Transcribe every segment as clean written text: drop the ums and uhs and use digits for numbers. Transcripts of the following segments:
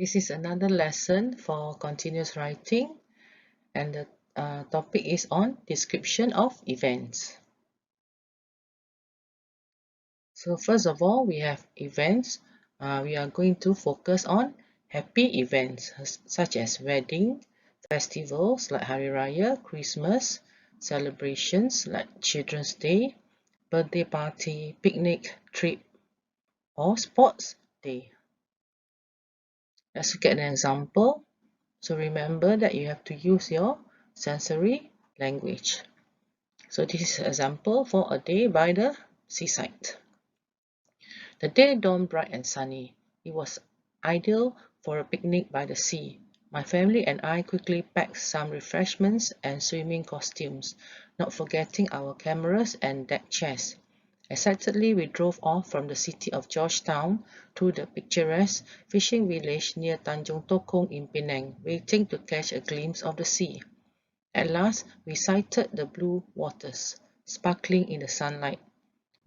This is another lesson for continuous writing, and the topic is on description of events. So first of all, we have events. We are going to focus on happy events such as wedding, festivals like Hari Raya, Christmas, celebrations like Children's Day, birthday party, picnic, trip, or sports day. Let's look at an example. So remember that you have to use your sensory language. So this is an example for a day by the seaside. The day dawned bright and sunny. It was ideal for a picnic by the sea. My family and I quickly packed some refreshments and swimming costumes, not forgetting our cameras and deck chairs. Excitedly, we drove off from the city of Georgetown to the picturesque fishing village near Tanjung Tokong in Penang, waiting to catch a glimpse of the sea. At last, we sighted the blue waters, sparkling in the sunlight.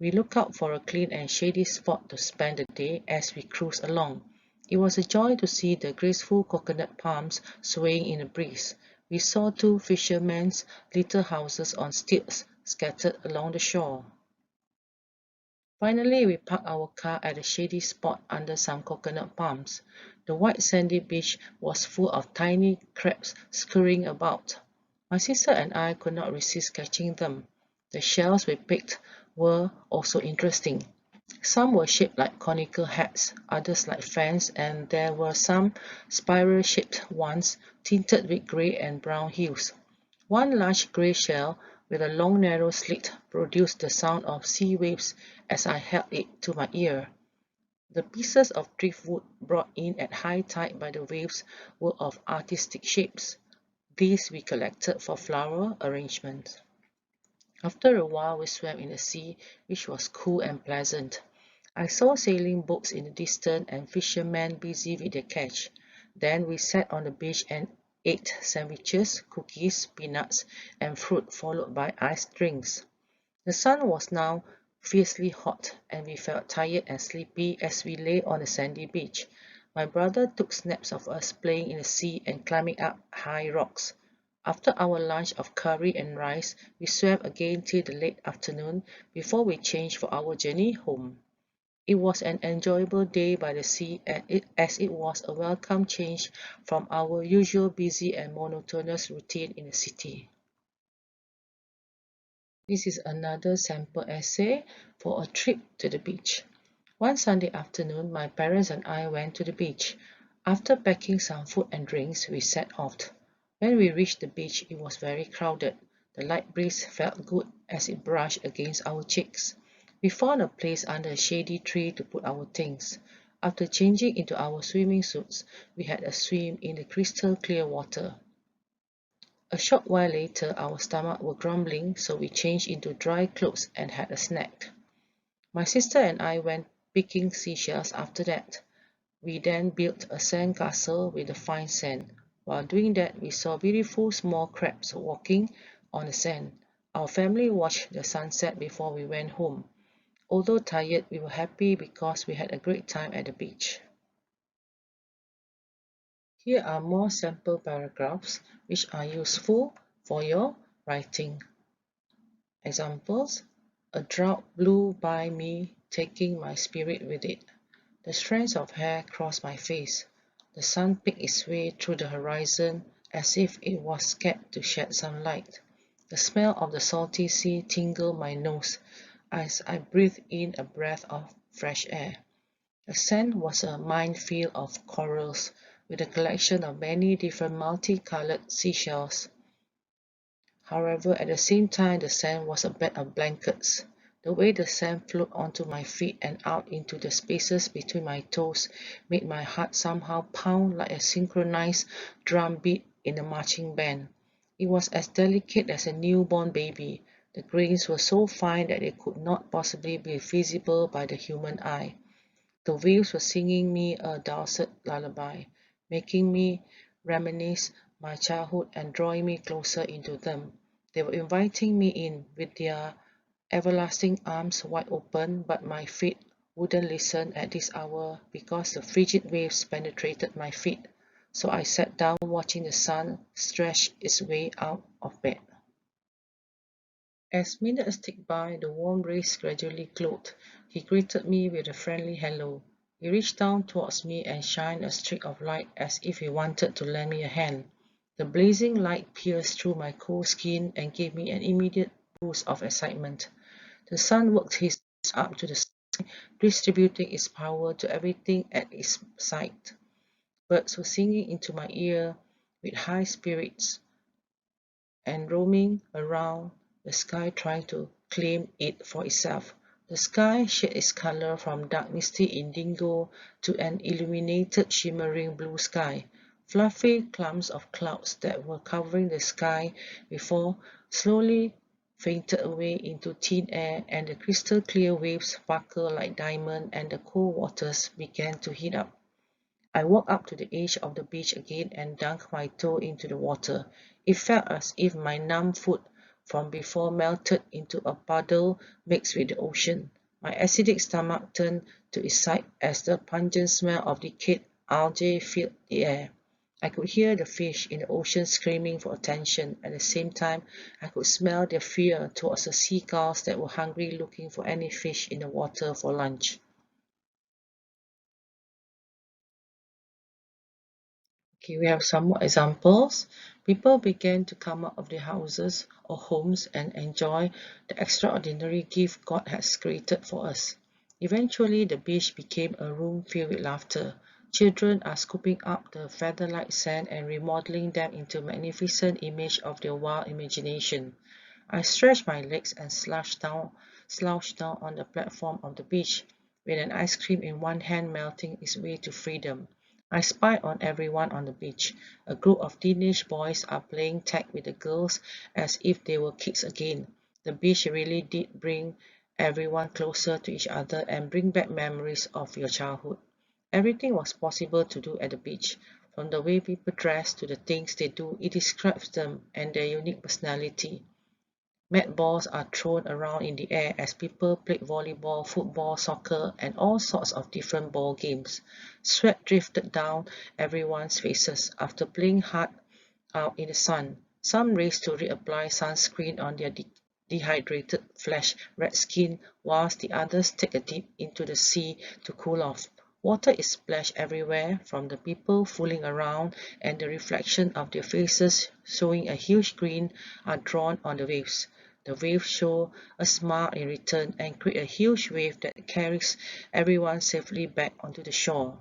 We looked out for a clean and shady spot to spend the day as we cruised along. It was a joy to see the graceful coconut palms swaying in the breeze. We saw two fishermen's little houses on stilts scattered along the shore. Finally, we parked our car at a shady spot under some coconut palms. The white sandy beach was full of tiny crabs scurrying about. My sister and I could not resist catching them. The shells we picked were also interesting. Some were shaped like conical hats, others like fans, and there were some spiral-shaped ones tinted with grey and brown hues. One large grey shell with a long narrow slit produced the sound of sea waves as I held it to my ear. The pieces of driftwood brought in at high tide by the waves were of artistic shapes. These we collected for flower arrangements. After a while we swam in the sea, which was cool and pleasant. I saw sailing boats in the distance and fishermen busy with their catch. Then we sat on the beach and ate sandwiches, cookies, peanuts, and fruit, followed by iced drinks. The sun was now fiercely hot, and we felt tired and sleepy as we lay on the sandy beach. My brother took snaps of us playing in the sea and climbing up high rocks. After our lunch of curry and rice, we swam again till the late afternoon before we changed for our journey home. It was an enjoyable day by the sea as it was a welcome change from our usual busy and monotonous routine in the city. This is another sample essay for a trip to the beach. One Sunday afternoon, my parents and I went to the beach. After packing some food and drinks, we set off. When we reached the beach, it was very crowded. The light breeze felt good as it brushed against our cheeks. We found a place under a shady tree to put our things. After changing into our swimming suits, we had a swim in the crystal clear water. A short while later, our stomachs were grumbling, so we changed into dry clothes and had a snack. My sister and I went picking seashells after that. We then built a sand castle with the fine sand. While doing that, we saw beautiful small crabs walking on the sand. Our family watched the sunset before we went home. Although tired, we were happy because we had a great time at the beach. Here are more sample paragraphs which are useful for your writing. Examples: a drought blew by me, taking my spirit with it. The strands of hair crossed my face. The sun picked its way through the horizon as if it was scared to shed some light. The smell of the salty sea tingled my nose as I breathed in a breath of fresh air. The sand was a minefield of corals, with a collection of many different multicolored seashells. However, at the same time, the sand was a bed of blankets. The way the sand flowed onto my feet and out into the spaces between my toes made my heart somehow pound like a synchronized drum beat in a marching band. It was as delicate as a newborn baby. The grains were so fine that they could not possibly be visible by the human eye. The waves were singing me a dulcet lullaby, making me reminisce my childhood and drawing me closer into them. They were inviting me in with their everlasting arms wide open, but my feet wouldn't listen at this hour because the frigid waves penetrated my feet, so I sat down watching the sun stretch its way out of bed. As minutes ticked by, the warm rays gradually glowed. He greeted me with a friendly hello. He reached down towards me and shined a streak of light as if he wanted to lend me a hand. The blazing light pierced through my cold skin and gave me an immediate boost of excitement. The sun worked his way up to the sky, distributing its power to everything at its sight. Birds were singing into my ear with high spirits and roaming around the sky trying to claim it for itself. The sky shifted its color from dark misty indigo to an illuminated shimmering blue sky. Fluffy clumps of clouds that were covering the sky before slowly fainted away into thin air, and the crystal clear waves sparkled like diamond and the cold waters began to heat up. I walked up to the edge of the beach again and dunked my toe into the water. It felt as if my numb foot from before melted into a puddle mixed with the ocean. My acidic stomach turned to its side as the pungent smell of decayed algae filled the air. I could hear the fish in the ocean screaming for attention. At the same time, I could smell their fear towards the seagulls that were hungry looking for any fish in the water for lunch. Okay, we have some more examples. People began to come out of their houses or homes and enjoy the extraordinary gift God has created for us. Eventually, the beach became a room filled with laughter. Children are scooping up the feather-like sand and remodeling them into magnificent image of their wild imagination. I stretched my legs and slouched down on the platform of the beach, with an ice cream in one hand melting its way to freedom. I spied on everyone on the beach. A group of teenage boys are playing tag with the girls as if they were kids again. The beach really did bring everyone closer to each other and bring back memories of your childhood. Everything was possible to do at the beach. From the way people dress to the things they do, it describes them and their unique personality. Mat balls are thrown around in the air as people play volleyball, football, soccer, and all sorts of different ball games. Sweat drifted down everyone's faces after playing hard out in the sun. Some raced to reapply sunscreen on their dehydrated flesh red skin, whilst the others take a dip into the sea to cool off. Water is splashed everywhere from the people fooling around, and the reflection of their faces, showing a huge grin, are drawn on the waves. The waves show a smile in return and create a huge wave that carries everyone safely back onto the shore.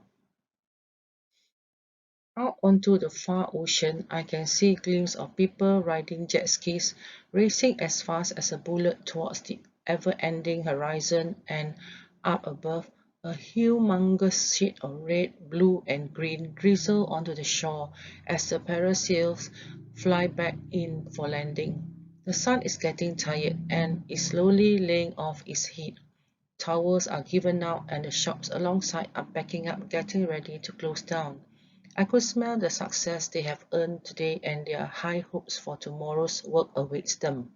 Out onto the far ocean, I can see a glimpse of people riding jet skis, racing as fast as a bullet towards the ever-ending horizon, and up above, a humongous sheet of red, blue, and green drizzle onto the shore as the parasails fly back in for landing. The sun is getting tired and is slowly laying off its heat. Towers are given out and the shops alongside are packing up, getting ready to close down. I could smell the success they have earned today and their high hopes for tomorrow's work awaits them.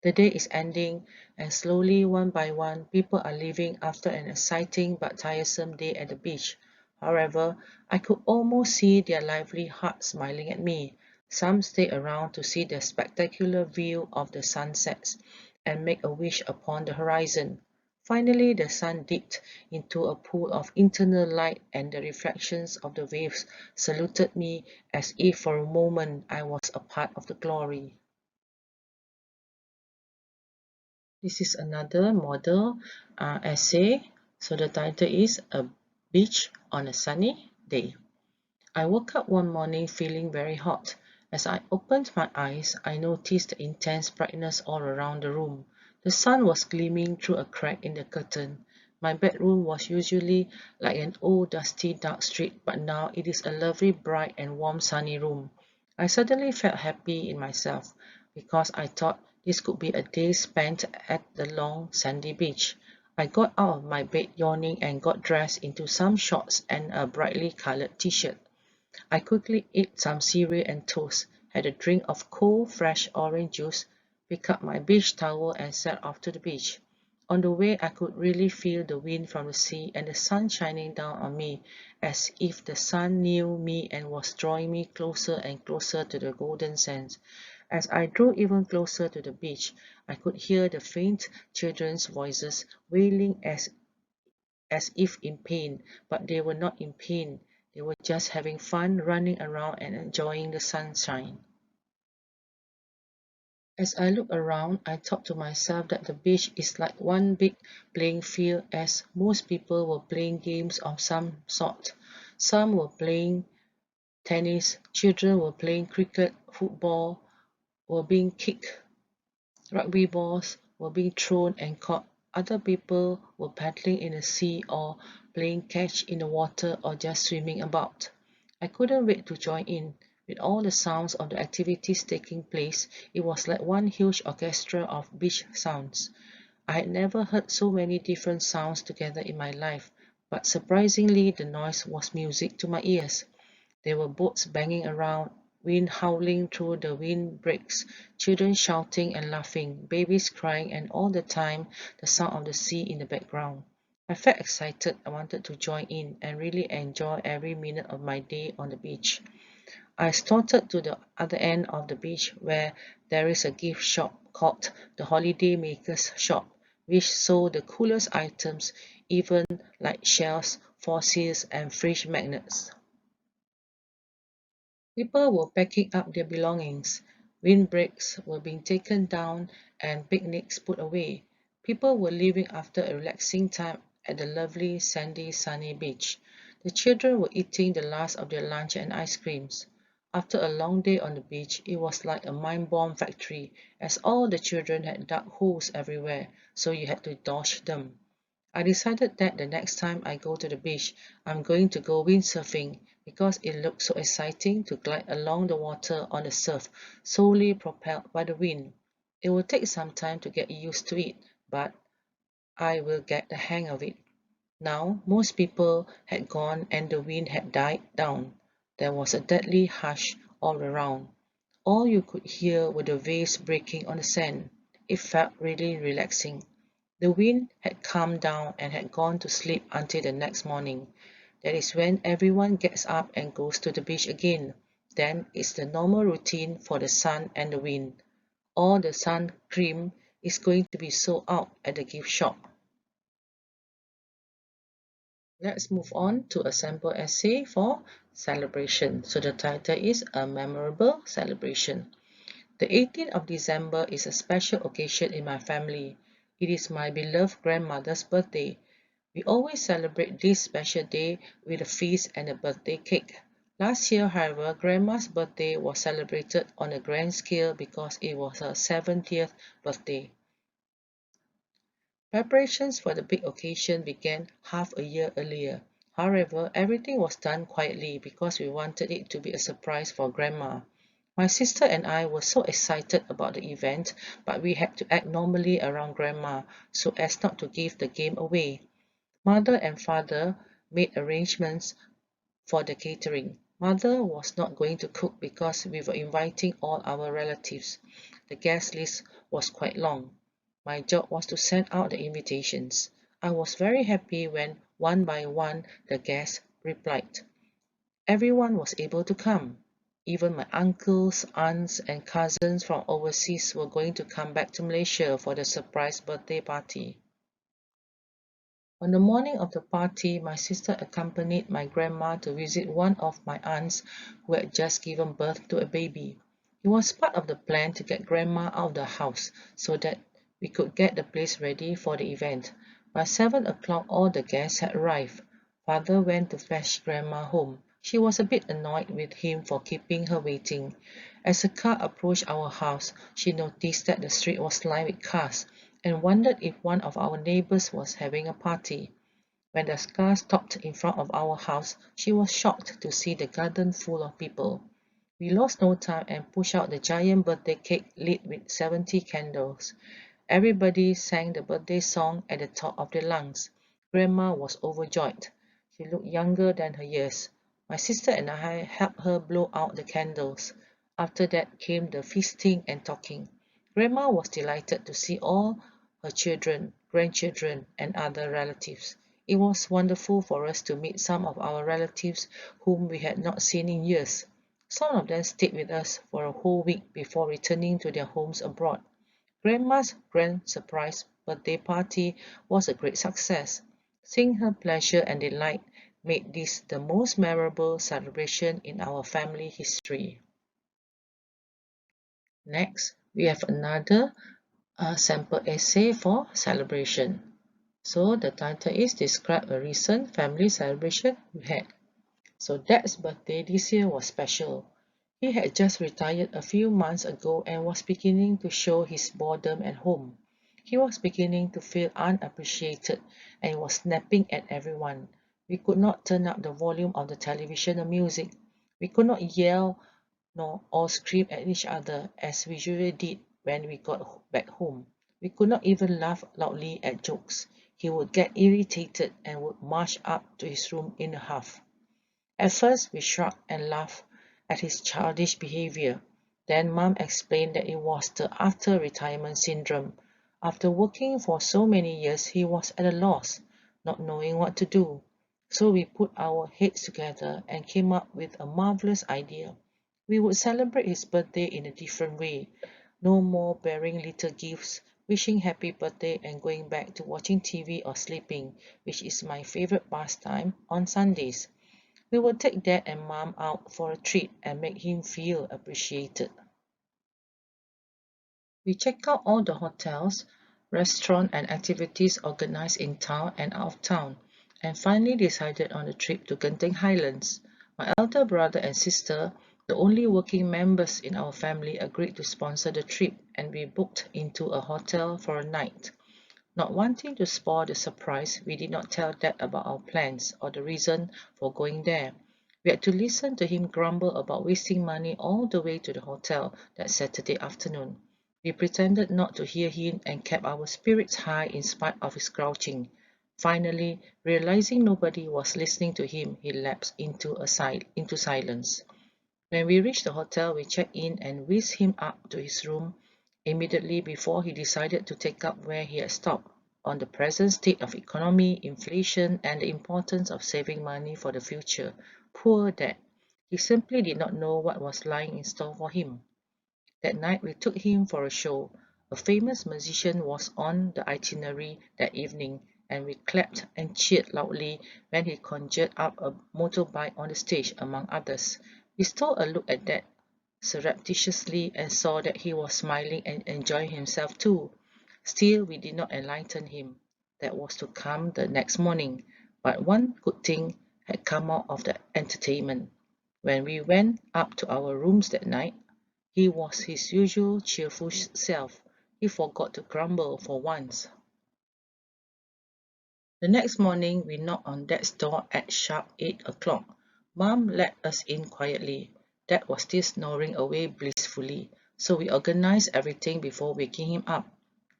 The day is ending, and slowly, one by one, people are leaving after an exciting but tiresome day at the beach. However, I could almost see their lively hearts smiling at me. Some stay around to see the spectacular view of the sunsets and make a wish upon the horizon. Finally, the sun dipped into a pool of internal light, and the reflections of the waves saluted me as if for a moment I was a part of the glory. This is another model essay. So the title is A Beach on a Sunny Day. I woke up one morning feeling very hot. As I opened my eyes, I noticed the intense brightness all around the room. The sun was gleaming through a crack in the curtain. My bedroom was usually like an old dusty dark street, but now it is a lovely bright and warm sunny room. I suddenly felt happy in myself because I thought this could be a day spent at the long sandy beach. I got out of my bed yawning and got dressed into some shorts and a brightly colored t-shirt. I quickly ate some cereal and toast, had a drink of cold, fresh orange juice, picked up my beach towel and set off to the beach. On the way, I could really feel the wind from the sea and the sun shining down on me, as if the sun knew me and was drawing me closer and closer to the golden sands. As I drew even closer to the beach, I could hear the faint children's voices wailing as if in pain, but they were not in pain. They were just having fun, running around and enjoying the sunshine. As I looked around, I thought to myself that the beach is like one big playing field, as most people were playing games of some sort. Some were playing tennis, children were playing cricket, football were being kicked, rugby balls were being thrown and caught. Other people were paddling in the sea or playing catch in the water or just swimming about. I couldn't wait to join in. With all the sounds of the activities taking place, it was like one huge orchestra of beach sounds. I had never heard so many different sounds together in my life, but surprisingly, the noise was music to my ears. There were boats banging around, wind howling through the windbreaks, children shouting and laughing, babies crying, and all the time the sound of the sea in the background. I felt excited. I wanted to join in and really enjoy every minute of my day on the beach. I started to the other end of the beach where there is a gift shop called the Holiday Makers Shop, which sold the coolest items, even like shells, fossils, and fridge magnets. People were packing up their belongings, windbreaks were being taken down, and picnics put away. People were leaving after a relaxing time at the lovely sandy sunny beach. The children were eating the last of their lunch and ice creams. After a long day on the beach, it was like a mind bomb factory, as all the children had dug holes everywhere, so you had to dodge them. I decided that the next time I go to the beach, I'm going to go windsurfing because it looked so exciting to glide along the water on the surf, solely propelled by the wind. It will take some time to get used to it, but I will get the hang of it. Now, most people had gone and the wind had died down. There was a deadly hush all around. All you could hear were the waves breaking on the sand. It felt really relaxing. The wind had calmed down and had gone to sleep until the next morning. That is when everyone gets up and goes to the beach again. Then it's the normal routine for the sun and the wind. All the sun cream is going to be sold out at the gift shop. Let's move on to a sample essay for celebration. So the title is A Memorable Celebration. The 18th of December is a special occasion in my family. It is my beloved grandmother's birthday. We always celebrate this special day with a feast and a birthday cake. Last year, however, Grandma's birthday was celebrated on a grand scale because it was her 70th birthday. Preparations for the big occasion began half a year earlier. However, everything was done quietly because we wanted it to be a surprise for Grandma. My sister and I were so excited about the event, but we had to act normally around Grandma so as not to give the game away. Mother and father made arrangements for the catering. Mother was not going to cook because we were inviting all our relatives. The guest list was quite long. My job was to send out the invitations. I was very happy when one by one the guests replied. Everyone was able to come. Even my uncles, aunts, and cousins from overseas were going to come back to Malaysia for the surprise birthday party. On the morning of the party, my sister accompanied my grandma to visit one of my aunts who had just given birth to a baby. It was part of the plan to get grandma out of the house so that we could get the place ready for the event. By 7 o'clock, all the guests had arrived. Father went to fetch grandma home. She was a bit annoyed with him for keeping her waiting. As the car approached our house, she noticed that the street was lined with cars and wondered if one of our neighbors was having a party. When the car stopped in front of our house, she was shocked to see the garden full of people. We lost no time and pushed out the giant birthday cake lit with 70 candles. Everybody sang the birthday song at the top of their lungs. Grandma was overjoyed. She looked younger than her years. My sister and I helped her blow out the candles. After that came the feasting and talking. Grandma was delighted to see all her children, grandchildren, and other relatives. It was wonderful for us to meet some of our relatives whom we had not seen in years. Some of them stayed with us for a whole week before returning to their homes abroad. Grandma's grand surprise birthday party was a great success. Seeing her pleasure and delight made this the most memorable celebration in our family history. Next, we have another sample essay for celebration. So the title is Describe a recent family celebration you had. So Dad's birthday this year was special. He had just retired a few months ago and was beginning to show his boredom at home. He was beginning to feel unappreciated and was snapping at everyone. We could not turn up the volume of the television or music. We could not yell nor or scream at each other as we usually did when we got back home. We could not even laugh loudly at jokes. He would get irritated and would march up to his room in a huff. At first, we shrugged and laughed at his childish behavior. Then Mum explained that it was the after-retirement syndrome. After working for so many years, he was at a loss, not knowing what to do. So we put our heads together and came up with a marvelous idea. We would celebrate his birthday in a different way. No more bearing little gifts, wishing happy birthday and going back to watching TV or sleeping, which is my favorite pastime on Sundays. We would take Dad and Mom out for a treat and make him feel appreciated. We checked out all the hotels, restaurants and activities organized in town and out of town, and finally decided on a trip to Genting Highlands. My elder brother and sister, the only working members in our family, agreed to sponsor the trip, and we booked into a hotel for a night. Not wanting to spoil the surprise, we did not tell Dad about our plans or the reason for going there. We had to listen to him grumble about wasting money all the way to the hotel that Saturday afternoon. We pretended not to hear him and kept our spirits high in spite of his grouching. Finally, realizing nobody was listening to him, he lapsed into silence. When we reached the hotel, we checked in and whisked him up to his room immediately before he decided to take up where he had stopped on the present state of economy, inflation, and the importance of saving money for the future. Poor Dad. He simply did not know what was lying in store for him. That night, we took him for a show. A famous musician was on the itinerary that evening, and we clapped and cheered loudly when he conjured up a motorbike on the stage, among others. We stole a look at Dad surreptitiously and saw that he was smiling and enjoying himself too. Still, we did not enlighten him. That was to come the next morning. But one good thing had come out of the entertainment. When we went up to our rooms that night, he was his usual cheerful self. He forgot to grumble for once. The next morning, we knocked on Dad's door at sharp 8 o'clock. Mom let us in quietly. Dad was still snoring away blissfully, so we organized everything before waking him up.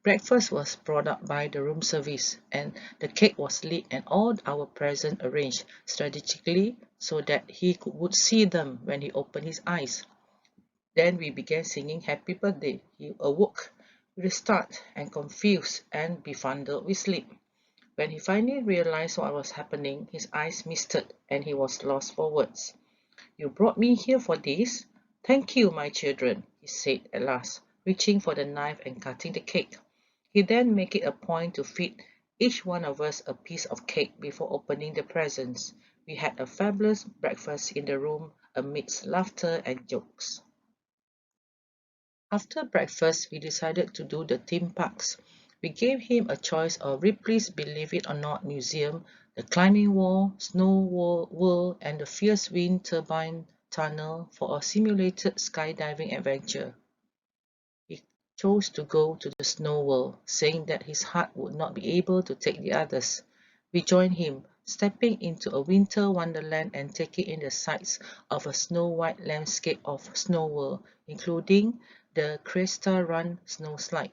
Breakfast was brought up by the room service, and the cake was lit and all our presents arranged strategically so that would see them when he opened his eyes. Then we began singing Happy Birthday. He awoke with a start and confused and befuddled with sleep. When he finally realized what was happening, his eyes misted and he was lost for words. You brought me here for this? Thank you, my children, he said at last, reaching for the knife and cutting the cake. He then made it a point to feed each one of us a piece of cake before opening the presents. We had a fabulous breakfast in the room amidst laughter and jokes. After breakfast, we decided to do the theme parks. We gave him a choice of Ripley's Believe It or Not Museum, the Climbing Wall, Snow World, and the Fierce Wind Turbine Tunnel for a simulated skydiving adventure. He chose to go to the Snow World, saying that his heart would not be able to take the others. We joined him, stepping into a winter wonderland and taking in the sights of a snow-white landscape of Snow World, including the Cresta Run snow slide.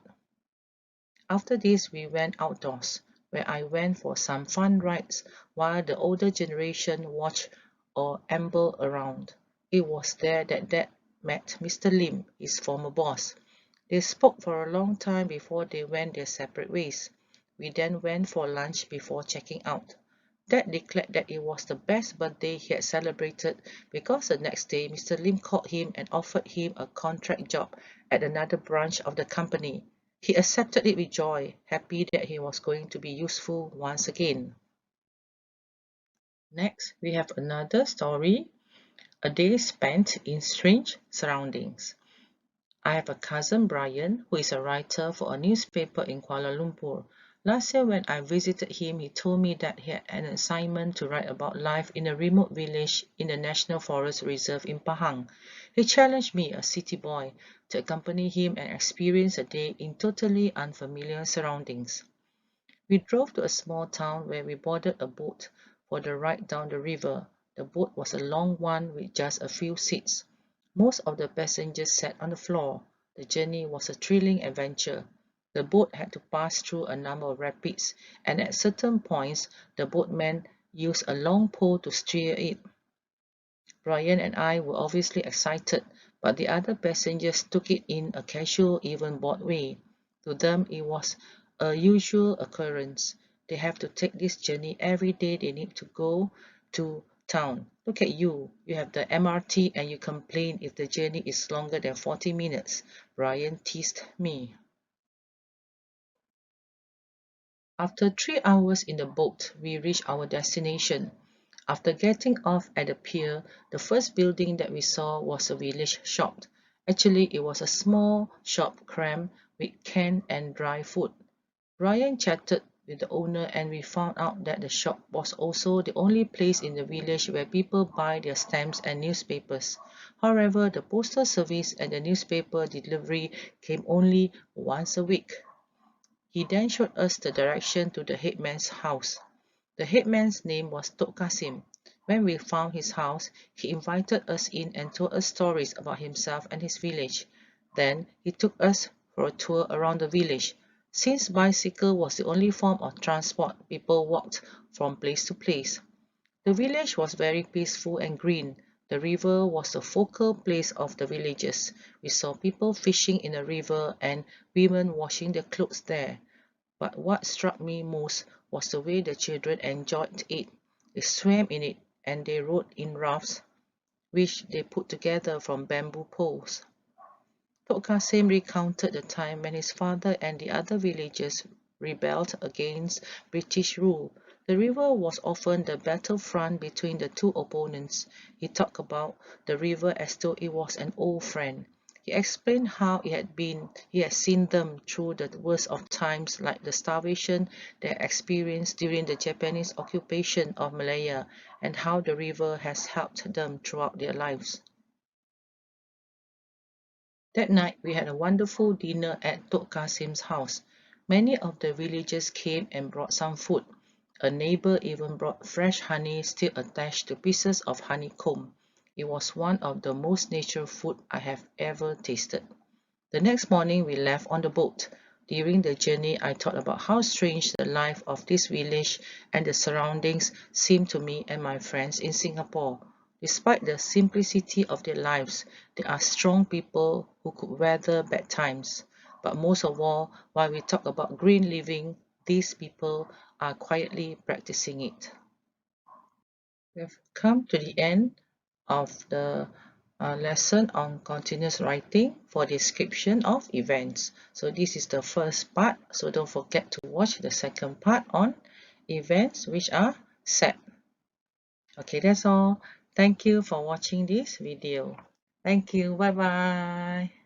After this, we went outdoors, where I went for some fun rides while the older generation watched or ambled around. It was there that Dad met Mr. Lim, his former boss. They spoke for a long time before they went their separate ways. We then went for lunch before checking out. Dad declared that it was the best birthday he had celebrated because the next day Mr. Lim called him and offered him a contract job at another branch of the company. He accepted it with joy, happy that he was going to be useful once again. Next, we have another story, A Day Spent in Strange Surroundings. I have a cousin Brian who is a writer for a newspaper in Kuala Lumpur. Last year when I visited him, he told me that he had an assignment to write about life in a remote village in the National Forest Reserve in Pahang. He challenged me, a city boy, to accompany him and experience a day in totally unfamiliar surroundings. We drove to a small town where we boarded a boat for the ride down the river. The boat was a long one with just a few seats. Most of the passengers sat on the floor. The journey was a thrilling adventure. The boat had to pass through a number of rapids, and at certain points, the boatman used a long pole to steer it. Brian and I were obviously excited, but the other passengers took it in a casual, even-board way. To them, it was a usual occurrence. They have to take this journey every day they need to go to town. Look at you. You have the MRT and you complain if the journey is longer than 40 minutes. Brian teased me. After 3 hours in the boat, we reached our destination. After getting off at the pier, the first building that we saw was a village shop. Actually, it was a small shop crammed with canned and dry food. Ryan chatted with the owner and we found out that the shop was also the only place in the village where people buy their stamps and newspapers. However, the postal service and the newspaper delivery came only once a week. He then showed us the direction to the headman's house. The headman's name was Tok Kasim. When we found his house, he invited us in and told us stories about himself and his village. Then he took us for a tour around the village. Since bicycle was the only form of transport, people walked from place to place. The village was very peaceful and green. The river was the focal place of the villagers. We saw people fishing in the river and women washing their clothes there. But what struck me most was the way the children enjoyed it. They swam in it and they rode in rafts which they put together from bamboo poles. Tok Kasim recounted the time when his father and the other villagers rebelled against British rule. The river was often the battlefront between the two opponents. He talked about the river as though it was an old friend. He explained how he had seen them through the worst of times like the starvation they experienced during the Japanese occupation of Malaya and how the river has helped them throughout their lives. That night, we had a wonderful dinner at Tok Kasim's house. Many of the villagers came and brought some food. A neighbor even brought fresh honey still attached to pieces of honeycomb. It was one of the most natural food I have ever tasted. The next morning, we left on the boat. During the journey, I thought about how strange the life of this village and the surroundings seemed to me and my friends in Singapore. Despite the simplicity of their lives, they are strong people who could weather bad times. But most of all, while we talk about green living, these people are quietly practicing it. We have come to the end of the lesson on continuous writing for description of events. So this is the first part, so don't forget to watch the second part on events which are set. Okay, that's all. Thank you for watching this video. Thank you. Bye bye.